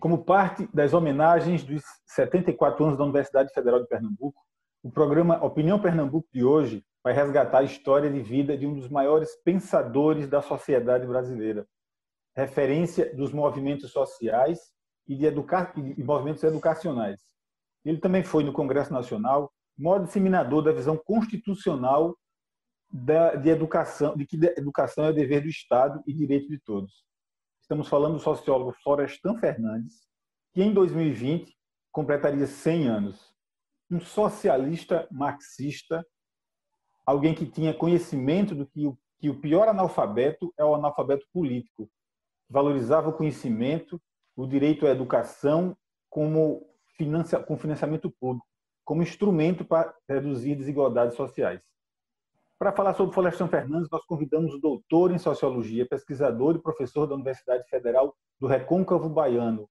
Como parte das homenagens dos 74 anos da Universidade Federal de Pernambuco, o programa Opinião Pernambuco de hoje vai resgatar a história de vida de um dos maiores pensadores da sociedade brasileira, referência dos movimentos sociais e de movimentos educacionais. Ele também foi, no Congresso Nacional, maior disseminador da visão constitucional de que educação é dever do Estado e direito de todos. Estamos falando do sociólogo Florestan Fernandes, que em 2020 completaria 100 anos. Um socialista marxista, alguém que tinha conhecimento do que o pior analfabeto é o analfabeto político. Valorizava o conhecimento, o direito à educação com financiamento público, como instrumento para reduzir desigualdades sociais. Para falar sobre Florestan Fernandes, nós convidamos o doutor em Sociologia, pesquisador e professor da Universidade Federal do Recôncavo Baiano,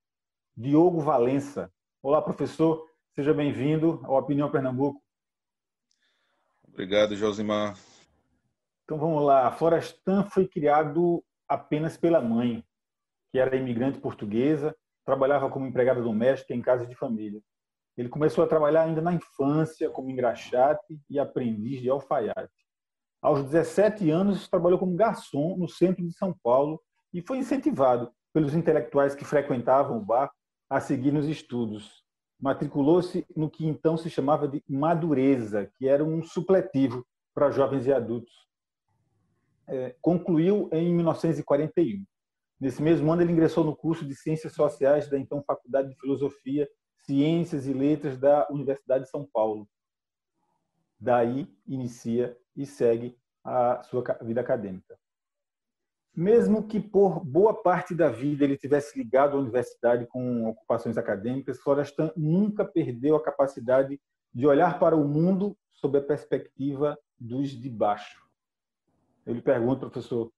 Diogo Valença. Olá, professor. Seja bem-vindo ao Opinião Pernambuco. Obrigado, Josimar. Então, vamos lá. Florestan foi criado apenas pela mãe, que era imigrante portuguesa, trabalhava como empregada doméstica em casa de família. Ele começou a trabalhar ainda na infância como engraxate e aprendiz de alfaiate. Aos 17 anos, trabalhou como garçom no centro de São Paulo e foi incentivado pelos intelectuais que frequentavam o bar a seguir nos estudos. Matriculou-se no que então se chamava de Madureza, que era um supletivo para jovens e adultos. Concluiu em 1941. Nesse mesmo ano, ele ingressou no curso de Ciências Sociais da então Faculdade de Filosofia, Ciências e Letras da Universidade de São Paulo. Daí inicia e segue a sua vida acadêmica. Mesmo que por boa parte da vida ele tivesse ligado à universidade com ocupações acadêmicas, Florestan nunca perdeu a capacidade de olhar para o mundo sob a perspectiva dos de baixo. Eu lhe pergunto, professor,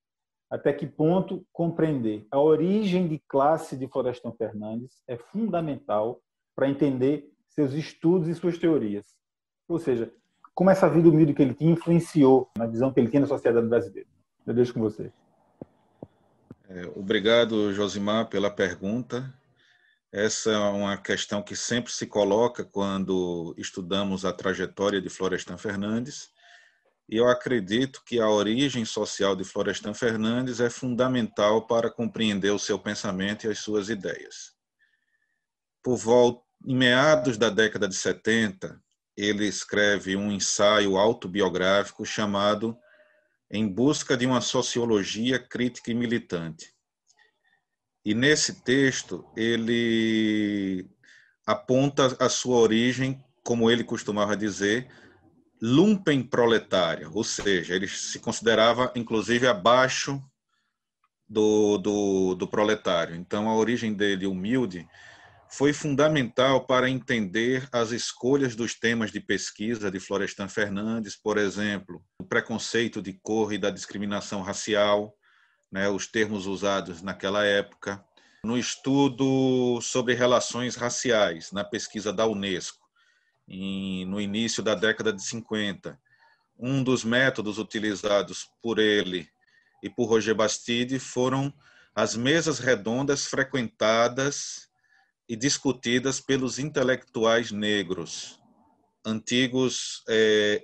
até que ponto compreender a origem de classe de Florestan Fernandes é fundamental para entender seus estudos e suas teorias? Ou seja, como essa vida humilde que ele tinha influenciou na visão que ele tinha da sociedade brasileira? Eu deixo com você. Obrigado, Josimar, pela pergunta. Essa é uma questão que sempre se coloca quando estudamos a trajetória de Florestan Fernandes. E eu acredito que a origem social de Florestan Fernandes é fundamental para compreender o seu pensamento e as suas ideias. Em meados da década de 70, ele escreve um ensaio autobiográfico chamado Em Busca de uma Sociologia Crítica e Militante. E nesse texto ele aponta a sua origem, como ele costumava dizer, lumpenproletária, ou seja, ele se considerava inclusive abaixo do proletário. Então a origem dele humilde foi fundamental para entender as escolhas dos temas de pesquisa de Florestan Fernandes, por exemplo, o preconceito de cor e da discriminação racial, né, os termos usados naquela época, no estudo sobre relações raciais, na pesquisa da Unesco, no início da década de 50. Um dos métodos utilizados por ele e por Roger Bastide foram as mesas redondas frequentadas e discutidas pelos intelectuais negros, antigos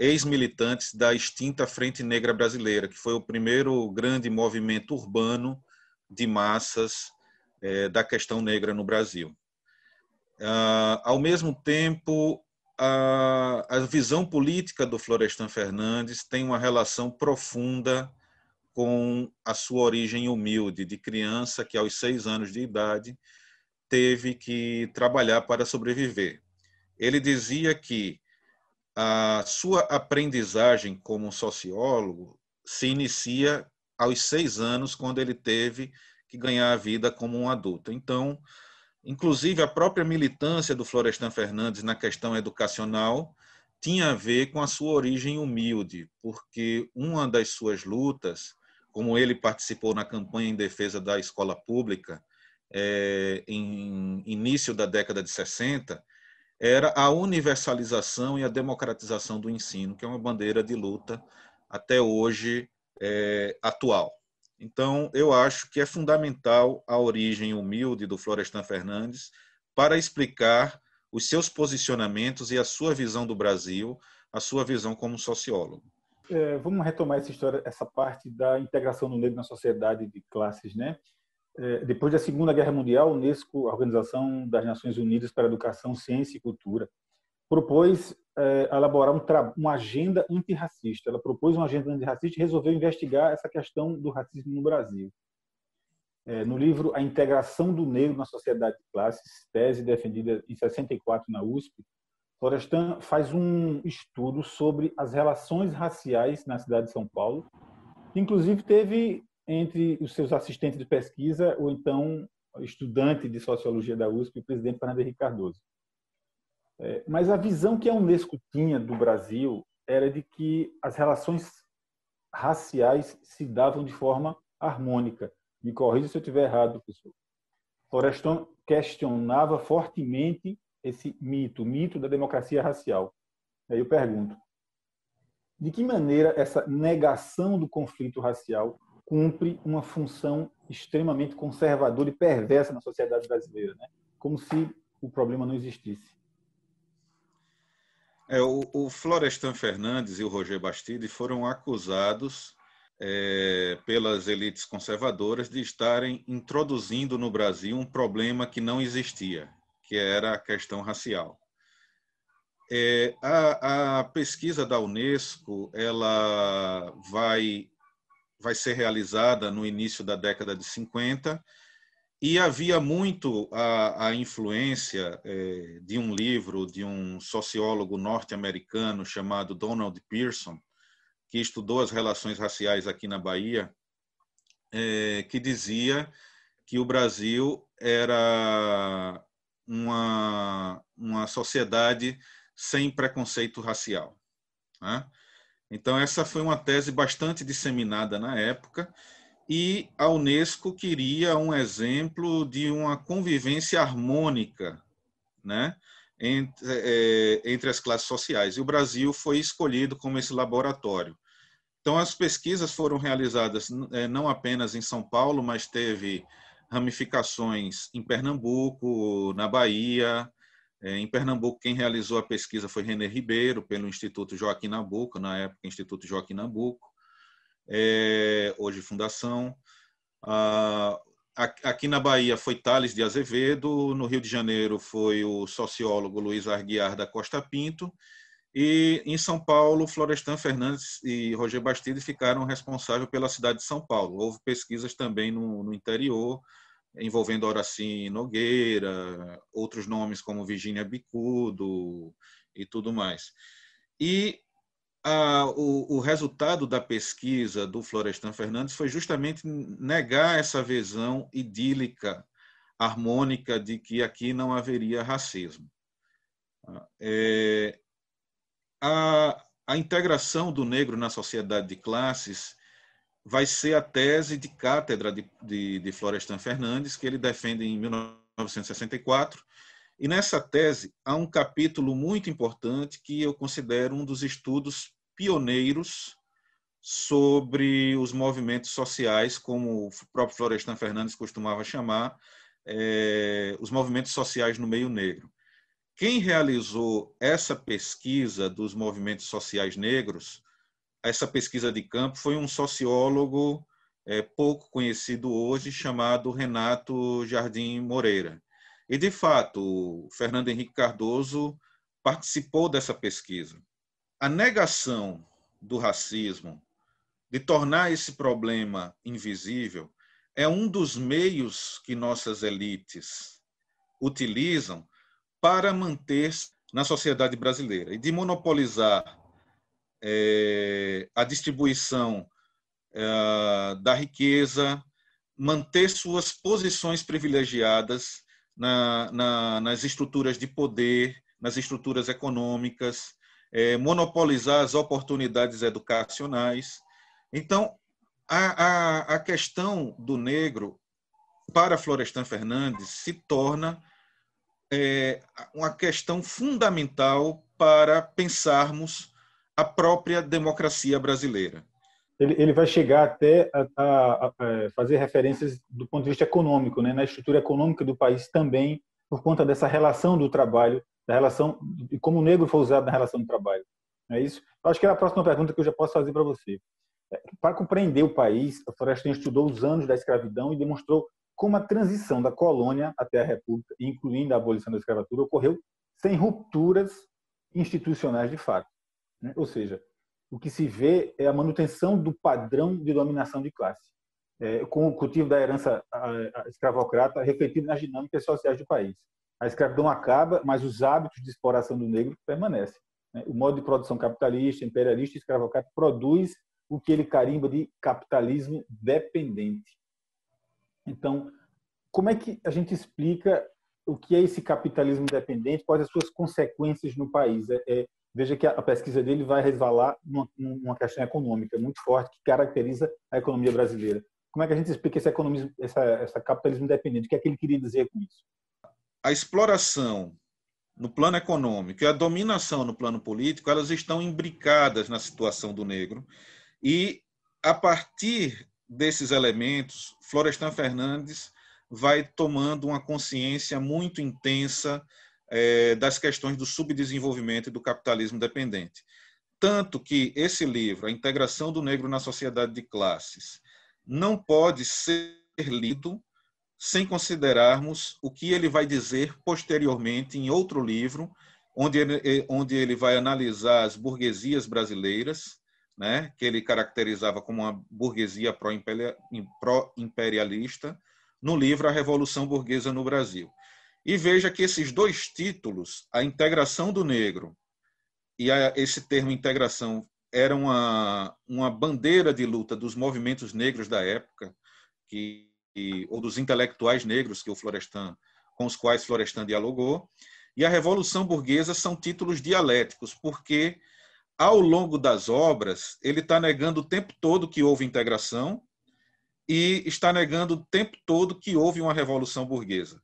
ex-militantes da extinta Frente Negra Brasileira, que foi o primeiro grande movimento urbano de massas da questão negra no Brasil. Ao mesmo tempo, a visão política do Florestan Fernandes tem uma relação profunda com a sua origem humilde, de criança que aos 6 anos de idade teve que trabalhar para sobreviver. Ele dizia que a sua aprendizagem como sociólogo se inicia aos 6 anos, quando ele teve que ganhar a vida como um adulto. Então, inclusive, a própria militância do Florestan Fernandes na questão educacional tinha a ver com a sua origem humilde, porque uma das suas lutas, como ele participou na campanha em defesa da escola pública, em início da década de 60, era a universalização e a democratização do ensino, que é uma bandeira de luta até hoje atual. Então, eu acho que é fundamental a origem humilde do Florestan Fernandes para explicar os seus posicionamentos e a sua visão do Brasil, a sua visão como sociólogo. Vamos retomar essa história, essa parte da integração do negro na sociedade de classes, né? Depois da Segunda Guerra Mundial, a Unesco, a Organização das Nações Unidas para a Educação, Ciência e Cultura, propôs elaborar uma agenda antirracista. Ela propôs uma agenda antirracista e resolveu investigar essa questão do racismo no Brasil. No livro A Integração do Negro na Sociedade de Classes, tese defendida em 64 na USP, Florestan faz um estudo sobre as relações raciais na cidade de São Paulo, que inclusive teve entre os seus assistentes de pesquisa o então estudante de sociologia da USP, o presidente Fernando Henrique Cardoso. Mas a visão que a Unesco tinha do Brasil era de que as relações raciais se davam de forma harmônica. Me corrija se eu estiver errado, professor. Florestan questionava fortemente esse mito, o mito da democracia racial. Aí eu pergunto, de que maneira essa negação do conflito racial cumpre uma função extremamente conservadora e perversa na sociedade brasileira, né? Como se o problema não existisse? O Florestan Fernandes e o Roger Bastide foram acusados pelas elites conservadoras de estarem introduzindo no Brasil um problema que não existia, que era a questão racial. A pesquisa da Unesco ela vai ser realizada no início da década de 50 e havia muito a influência de um livro de um sociólogo norte-americano chamado Donald Pearson, que estudou as relações raciais aqui na Bahia, que dizia que o Brasil era uma sociedade sem preconceito racial, né? Então, essa foi uma tese bastante disseminada na época, e a Unesco queria um exemplo de uma convivência harmônica, né, entre as classes sociais. E o Brasil foi escolhido como esse laboratório. Então, as pesquisas foram realizadas não apenas em São Paulo, mas teve ramificações em Pernambuco, na Bahia. Em Pernambuco, quem realizou a pesquisa foi René Ribeiro, pelo Instituto Joaquim Nabuco, na época Instituto Joaquim Nabuco, hoje Fundação. Aqui na Bahia foi Tales de Azevedo, no Rio de Janeiro foi o sociólogo Luiz Arguiar da Costa Pinto, e em São Paulo, Florestan Fernandes e Roger Bastide ficaram responsáveis pela cidade de São Paulo. Houve pesquisas também no interior, envolvendo Horaci Nogueira, outros nomes como Virgínia Bicudo e tudo mais. E o resultado da pesquisa do Florestan Fernandes foi justamente negar essa visão idílica, harmônica, de que aqui não haveria racismo. A integração do negro na sociedade de classes vai ser a tese de cátedra de Florestan Fernandes, que ele defende em 1964. E nessa tese há um capítulo muito importante que eu considero um dos estudos pioneiros sobre os movimentos sociais, como o próprio Florestan Fernandes costumava chamar, os movimentos sociais no meio negro. Quem realizou essa pesquisa dos movimentos sociais negros, essa pesquisa de campo, foi um sociólogo pouco conhecido hoje, chamado Renato Jardim Moreira. E, de fato, o Fernando Henrique Cardoso participou dessa pesquisa. A negação do racismo, de tornar esse problema invisível, é um dos meios que nossas elites utilizam para manter-se na sociedade brasileira e de monopolizar a distribuição da riqueza, manter suas posições privilegiadas nas estruturas de poder, nas estruturas econômicas, monopolizar as oportunidades educacionais. Então, a questão do negro para Florestan Fernandes se torna uma questão fundamental para pensarmos a própria democracia brasileira. ele vai chegar até a fazer referências do ponto de vista econômico, né, na estrutura econômica do país também, por conta dessa relação do trabalho, da relação de como o negro foi usado na relação do trabalho. É isso? Eu acho que é a próxima pergunta que eu já posso fazer para você. Para compreender o país, a Florestan estudou os anos da escravidão e demonstrou como a transição da colônia até a República, incluindo a abolição da escravatura, ocorreu sem rupturas institucionais de fato, né? Ou seja, o que se vê é a manutenção do padrão de dominação de classe, com o cultivo da herança escravocrata refletido nas dinâmicas sociais do país. A escravidão acaba, mas os hábitos de exploração do negro permanecem, né? O modo de produção capitalista, imperialista e escravocrata produz o que ele carimba de capitalismo dependente. Então, como é que a gente explica o que é esse capitalismo dependente, quais as suas consequências no país? Veja que a pesquisa dele vai resvalar numa questão econômica muito forte que caracteriza a economia brasileira. Como é que a gente explica esse economismo, essa capitalismo dependente? O que é que ele queria dizer com isso? A exploração no plano econômico e a dominação no plano político, elas estão imbricadas na situação do negro. E, a partir desses elementos, Florestan Fernandes vai tomando uma consciência muito intensa das questões do subdesenvolvimento e do capitalismo dependente. Tanto que esse livro, A Integração do Negro na Sociedade de Classes, não pode ser lido sem considerarmos o que ele vai dizer posteriormente em outro livro, onde ele vai analisar as burguesias brasileiras, né, que ele caracterizava como uma burguesia pró-imperialista, no livro A Revolução Burguesa no Brasil. E veja que esses dois títulos, A Integração do Negro e esse termo integração, era uma bandeira de luta dos movimentos negros da época, ou dos intelectuais negros que com os quais Florestan dialogou, e a Revolução Burguesa são títulos dialéticos, porque ao longo das obras ele está negando o tempo todo que houve integração e está negando o tempo todo que houve uma Revolução Burguesa.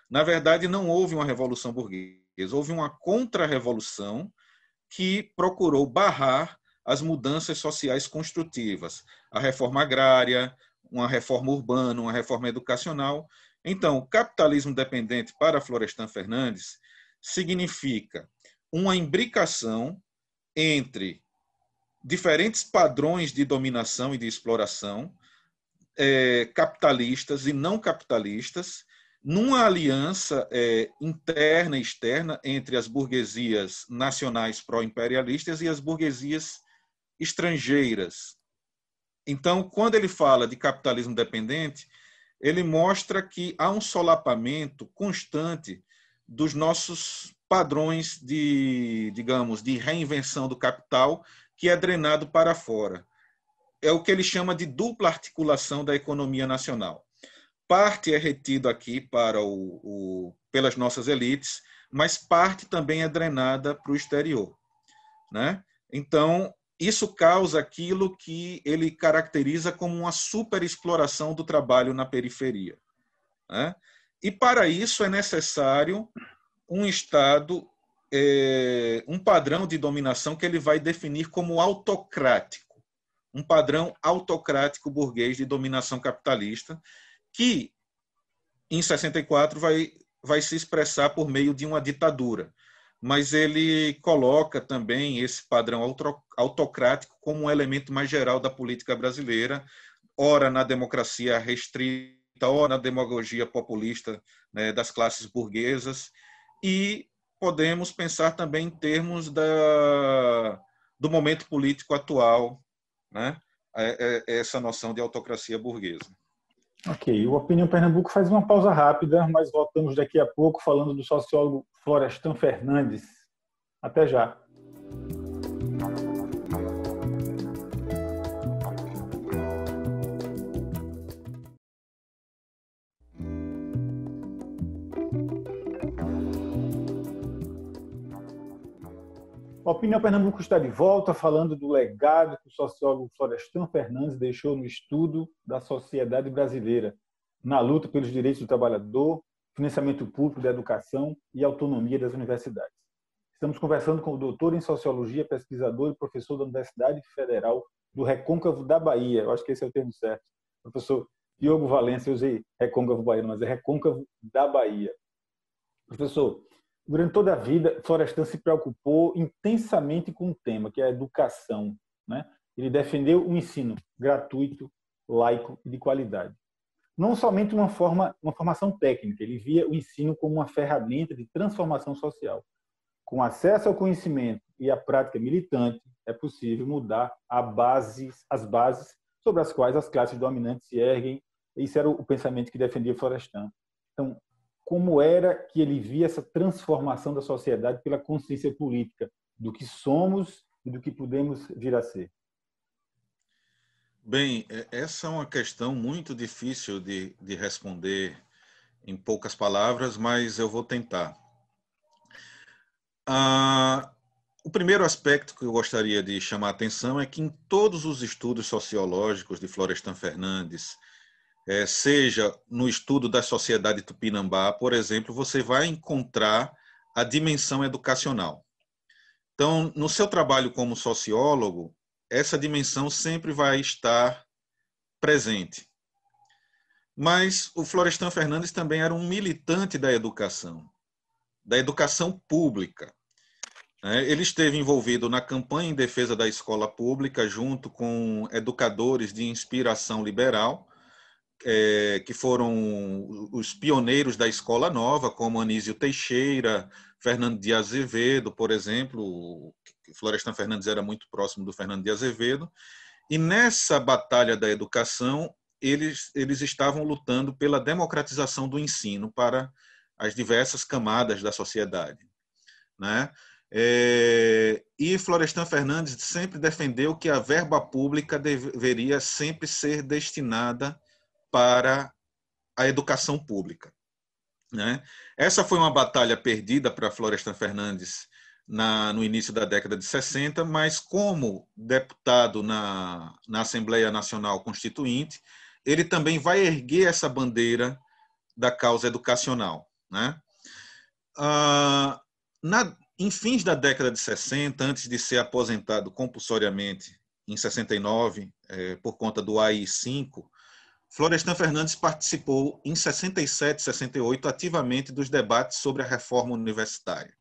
Na verdade, não houve uma Revolução Burguesa, houve uma contra-revolução que procurou barrar as mudanças sociais construtivas, a reforma agrária, uma reforma urbana, uma reforma educacional. Então, o capitalismo dependente para Florestan Fernandes significa uma imbricação entre diferentes padrões de dominação e de exploração, capitalistas e não capitalistas, numa aliança interna e externa entre as burguesias nacionais pró-imperialistas e as burguesias estrangeiras. Então, quando ele fala de capitalismo dependente, ele mostra que há um solapamento constante dos nossos padrões digamos, de reinvenção do capital, que é drenado para fora. É o que ele chama de dupla articulação da economia nacional. Parte é retido aqui pelas nossas elites, mas parte também é drenada para o exterior, né? Então, isso causa aquilo que ele caracteriza como uma superexploração do trabalho na periferia, né? E para isso é necessário um Estado, um padrão de dominação que ele vai definir como autocrático, um padrão autocrático burguês de dominação capitalista, que em 64 vai se expressar por meio de uma ditadura. Mas ele coloca também esse padrão autocrático como um elemento mais geral da política brasileira, ora na democracia restrita, ora na demagogia populista, né, das classes burguesas, e podemos pensar também em termos do momento político atual, né, essa noção de autocracia burguesa. Ok, o Opinião Pernambuco faz uma pausa rápida, mas voltamos daqui a pouco falando do sociólogo Florestan Fernandes. Até já. A Opinião Pernambuco está de volta falando do legado que o sociólogo Florestan Fernandes deixou no estudo da sociedade brasileira, na luta pelos direitos do trabalhador, financiamento público da educação e autonomia das universidades. Estamos conversando com o doutor em Sociologia, pesquisador e professor da Universidade Federal do recôncavo da Bahia. Eu acho que esse é o termo certo. Professor Diogo Valença, eu usei recôncavo baiano, mas é recôncavo da Bahia. Professor, durante toda a vida, Florestan se preocupou intensamente com um tema, que é a educação, né? Ele defendeu um ensino gratuito, laico e de qualidade. Não somente uma formação técnica, ele via o ensino como uma ferramenta de transformação social. Com acesso ao conhecimento e à prática militante, é possível mudar as bases sobre as quais as classes dominantes se erguem. Esse era o pensamento que defendia Florestan. Então, como era que ele via essa transformação da sociedade pela consciência política, do que somos e do que podemos vir a ser? Bem, essa é uma questão muito difícil de responder em poucas palavras, mas eu vou tentar. O primeiro aspecto que eu gostaria de chamar a atenção é que em todos os estudos sociológicos de Florestan Fernandes, seja no estudo da sociedade tupinambá, por exemplo, você vai encontrar a dimensão educacional. Então, no seu trabalho como sociólogo, essa dimensão sempre vai estar presente. Mas o Florestan Fernandes também era um militante da educação pública. Ele esteve envolvido na campanha em defesa da escola pública, junto com educadores de inspiração liberal, que foram os pioneiros da escola nova, como Anísio Teixeira, Fernando de Azevedo, por exemplo. Florestan Fernandes era muito próximo do Fernando de Azevedo. E nessa batalha da educação, eles estavam lutando pela democratização do ensino para as diversas camadas da sociedade, né? E Florestan Fernandes sempre defendeu que a verba pública deveria sempre ser destinada para a educação pública, né? Essa foi uma batalha perdida para Florestan Fernandes no início da década de 60, mas como deputado na Assembleia Nacional Constituinte, ele também vai erguer essa bandeira da causa educacional, né? Em fins da década de 60, antes de ser aposentado compulsoriamente em 69, por conta do AI-5, Florestan Fernandes participou em 67, 68 ativamente dos debates sobre a reforma universitária,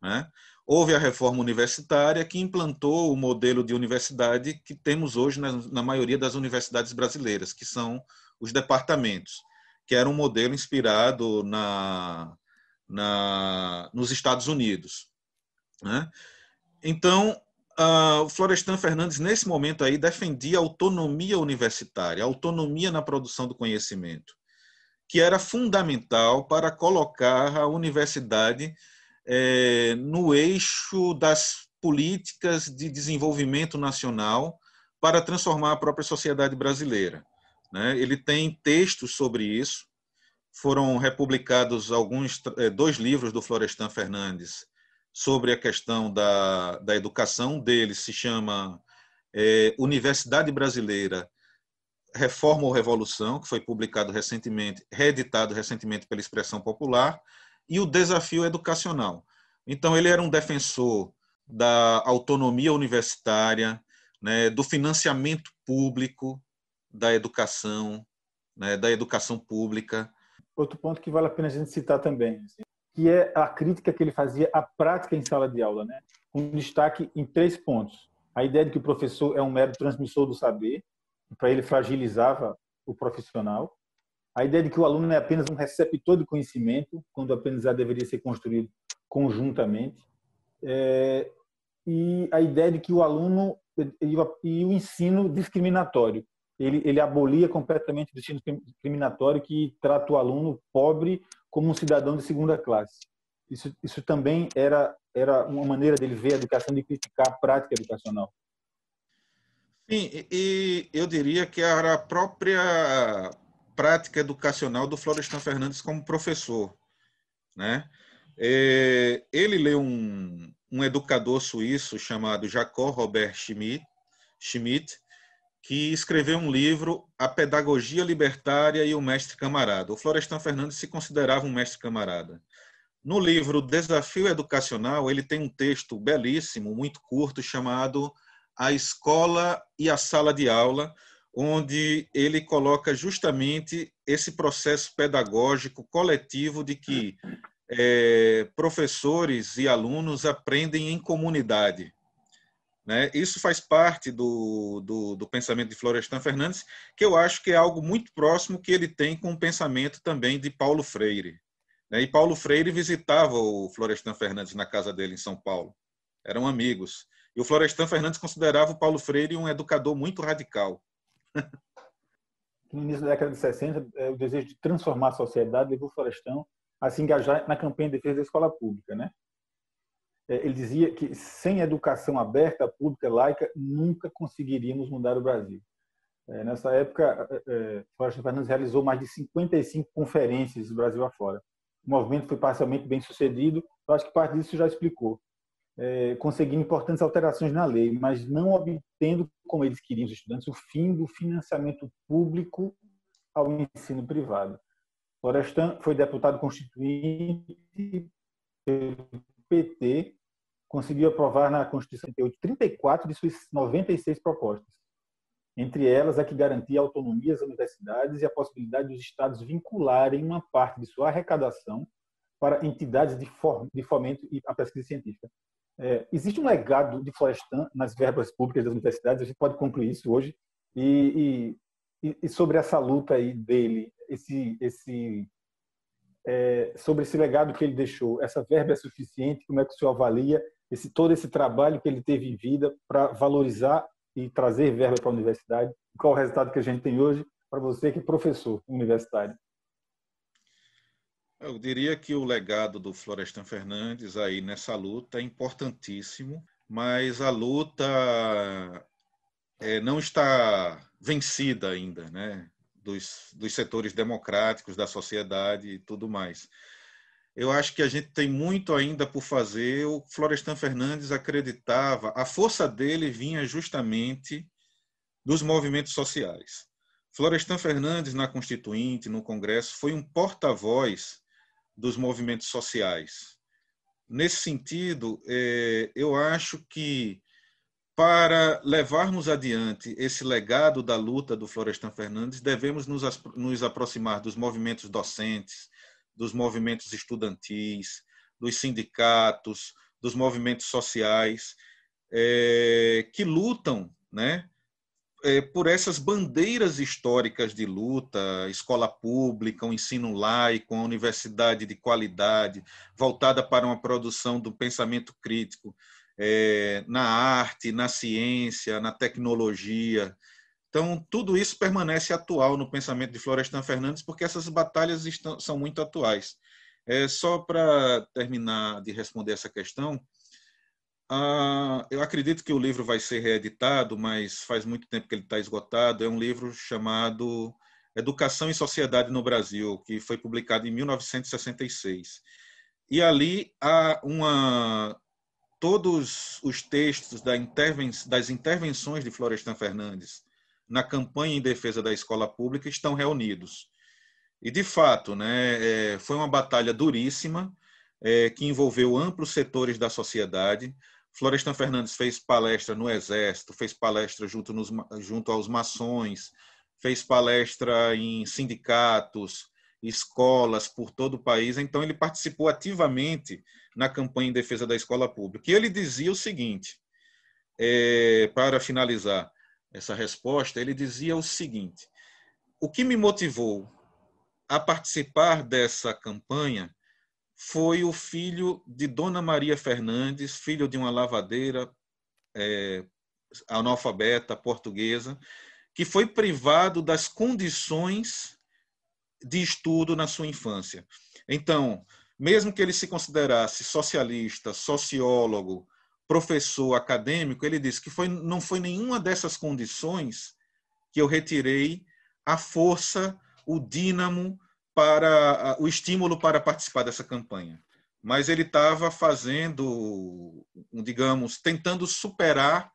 né? Houve a reforma universitária que implantou o modelo de universidade que temos hoje na maioria das universidades brasileiras, que são os departamentos, que era um modelo inspirado nos Estados Unidos, né? Então, o Florestan Fernandes, nesse momento aí, defendia a autonomia universitária, a autonomia na produção do conhecimento, que era fundamental para colocar a universidade no eixo das políticas de desenvolvimento nacional para transformar a própria sociedade brasileira, né? Ele tem textos sobre isso. Foram republicados 2 livros do Florestan Fernandes sobre a questão da educação. Um deles se chama Universidade Brasileira, Reforma ou Revolução, que foi publicado recentemente, reeditado recentemente pela Expressão Popular, e o Desafio Educacional. Então, ele era um defensor da autonomia universitária, né, do financiamento público da educação, né, da educação pública. Outro ponto que vale a pena a gente citar também, assim, que é a crítica que ele fazia à prática em sala de aula, né? Com destaque em 3 pontos. A ideia de que o professor é um mero transmissor do saber, para ele fragilizava o profissional. A ideia de que o aluno é apenas um receptor de conhecimento, quando o aprendizado deveria ser construído conjuntamente. E a ideia de que o aluno e o ensino discriminatório. Ele abolia completamente o ensino discriminatório que trata o aluno pobre como um cidadão de segunda classe. Isso também era uma maneira dele ver a educação, de criticar a prática educacional. Sim, e eu diria que era a própria prática educacional do Florestan Fernandes como professor, né? Ele leu um educador suíço chamado Jacob Robert Schmidt, que escreveu um livro, A Pedagogia Libertária e o Mestre Camarada. O Florestan Fernandes se considerava um mestre camarada. No livro Desafio Educacional, ele tem um texto belíssimo, muito curto, chamado A Escola e a Sala de Aula, onde ele coloca justamente esse processo pedagógico coletivo de que professores e alunos aprendem em comunidade, né? Isso faz parte do pensamento de Florestan Fernandes, que eu acho que é algo muito próximo que ele tem com o pensamento também de Paulo Freire, né? E Paulo Freire visitava o Florestan Fernandes na casa dele em São Paulo. Eram amigos. E o Florestan Fernandes considerava o Paulo Freire um educador muito radical. No início da década de 60, o desejo de transformar a sociedade levou Florestan a se engajar na campanha de defesa da escola pública, né? Ele dizia que sem educação aberta, pública, laica, nunca conseguiríamos mudar o Brasil. Nessa época, Florestan Fernandes realizou mais de 55 conferências do Brasil afora. O movimento foi parcialmente bem sucedido, eu acho que parte disso já explicou, conseguindo importantes alterações na lei, mas não obtendo, como eles queriam, os estudantes, o fim do financiamento público ao ensino privado. Florestan foi deputado constituinte pelo PT, conseguiu aprovar na Constituição de 34 de suas 96 propostas. Entre elas, a que garantia a autonomia às universidades e a possibilidade dos estados vincularem uma parte de sua arrecadação para entidades de fomento e a pesquisa científica. Existe um legado de Florestan nas verbas públicas das universidades, a gente pode concluir isso hoje, e sobre essa luta aí dele, sobre esse legado que ele deixou, essa verba é suficiente? Como é que o senhor avalia todo esse trabalho que ele teve em vida para valorizar e trazer verba para a universidade? Qual o resultado que a gente tem hoje para você que é professor universitário? Eu diria que o legado do Florestan Fernandes aí nessa luta é importantíssimo, mas a luta não está vencida ainda, né? Dos setores democráticos, da sociedade e tudo mais. Eu acho que a gente tem muito ainda por fazer. O Florestan Fernandes acreditava, a força dele vinha justamente dos movimentos sociais. Florestan Fernandes, na Constituinte, no Congresso, foi um porta-voz dos movimentos sociais. Nesse sentido, eu acho que para levarmos adiante esse legado da luta do Florestan Fernandes, devemos nos aproximar dos movimentos docentes, dos movimentos estudantis, dos sindicatos, dos movimentos sociais, que lutam, né, por essas bandeiras históricas de luta, escola pública, o ensino laico, a universidade de qualidade, voltada para uma produção do pensamento crítico, na arte, na ciência, na tecnologia. Então, tudo isso permanece atual no pensamento de Florestan Fernandes, porque essas batalhas são muito atuais. Só para terminar de responder essa questão, eu acredito que o livro vai ser reeditado, mas faz muito tempo que ele está esgotado. É um livro chamado Educação e Sociedade no Brasil, que foi publicado em 1966. E ali há todos os textos das intervenções de Florestan Fernandes na campanha em defesa da escola pública estão reunidos. E, de fato, né, foi uma batalha duríssima, que envolveu amplos setores da sociedade. Florestan Fernandes fez palestra no Exército, fez palestra junto aos maçons, fez palestra em sindicatos, escolas por todo o país. Então, ele participou ativamente na campanha em defesa da escola pública. E ele dizia o seguinte, para finalizar essa resposta, ele dizia o seguinte: o que me motivou a participar dessa campanha foi o filho de Dona Maria Fernandes, filho de uma lavadeira analfabeta portuguesa, que foi privado das condições de estudo na sua infância. Então, mesmo que ele se considerasse socialista, sociólogo, professor, acadêmico, ele disse que não foi nenhuma dessas condições que eu retirei a força, o dínamo, para o estímulo para participar dessa campanha. Mas ele estava fazendo, digamos, tentando superar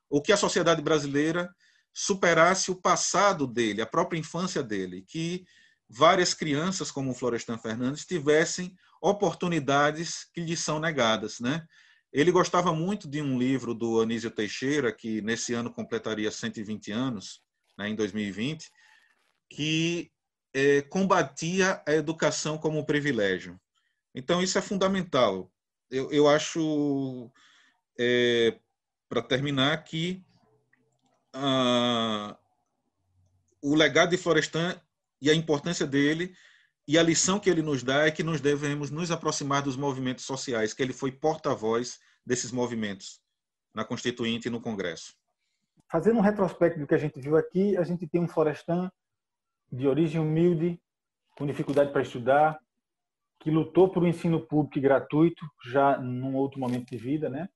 o que a sociedade brasileira superasse o passado dele, a própria infância dele, que várias crianças, como o Florestan Fernandes, tivessem oportunidades que lhes são negadas, né? Ele gostava muito de um livro do Anísio Teixeira, que nesse ano completaria 120 anos, né, em 2020, que combatia a educação como um privilégio. Então, isso é fundamental. Eu acho, para terminar, que o legado de Florestan e a importância dele e a lição que ele nos dá é que nós devemos nos aproximar dos movimentos sociais, que ele foi porta-voz desses movimentos na Constituinte e no Congresso. Fazendo um retrospecto do que a gente viu aqui, a gente tem um Florestan de origem humilde, com dificuldade para estudar, que lutou por um ensino público e gratuito, já num outro momento de vida, né?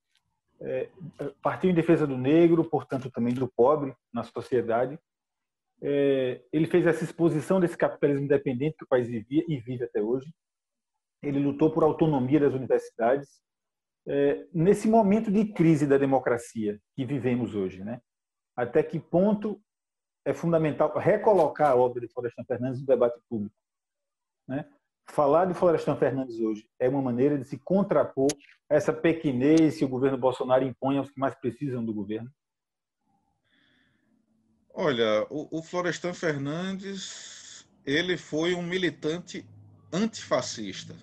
Partiu em defesa do negro, portanto também do pobre na sociedade. Ele fez essa exposição desse capitalismo independente que o país vivia e vive até hoje. Ele lutou por autonomia das universidades. Nesse momento de crise da democracia que vivemos hoje, né? Até que ponto é fundamental recolocar a obra de Florestan Fernandes no debate público, né? Falar de Florestan Fernandes hoje é uma maneira de se contrapor a essa pequenez que o governo Bolsonaro impõe aos que mais precisam do governo. Olha, o Florestan Fernandes, ele foi um militante antifascista.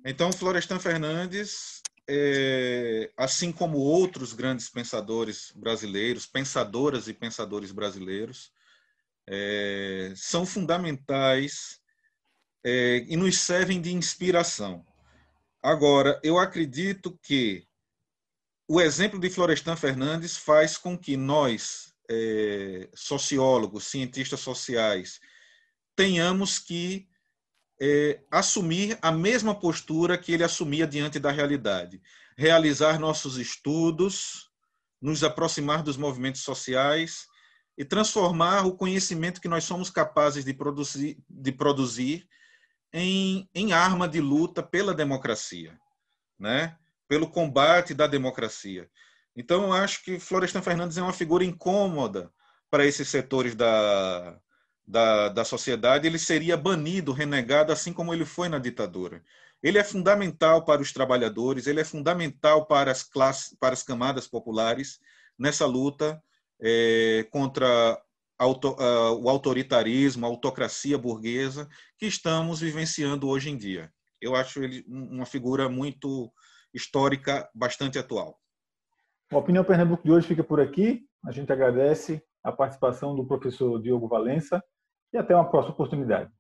Então, Florestan Fernandes, assim como outros grandes pensadores brasileiros, pensadoras e pensadores brasileiros, são fundamentais e nos servem de inspiração. Agora, eu acredito que o exemplo de Florestan Fernandes faz com que nós, sociólogos, cientistas sociais, tenhamos que assumir a mesma postura que ele assumia diante da realidade. Realizar nossos estudos, nos aproximar dos movimentos sociais e transformar o conhecimento que nós somos capazes de produzir em arma de luta pela democracia, né? Pelo combate da democracia. Então, eu acho que Florestan Fernandes é uma figura incômoda para esses setores da sociedade. Ele seria banido, renegado, assim como ele foi na ditadura. Ele é fundamental para os trabalhadores, ele é fundamental para as classes, para as camadas populares nessa luta contra o autoritarismo, a autocracia burguesa que estamos vivenciando hoje em dia. Eu acho ele uma figura muito histórica, bastante atual. A Opinião Pernambuco de hoje fica por aqui. A gente agradece a participação do professor Diogo Valença e até uma próxima oportunidade.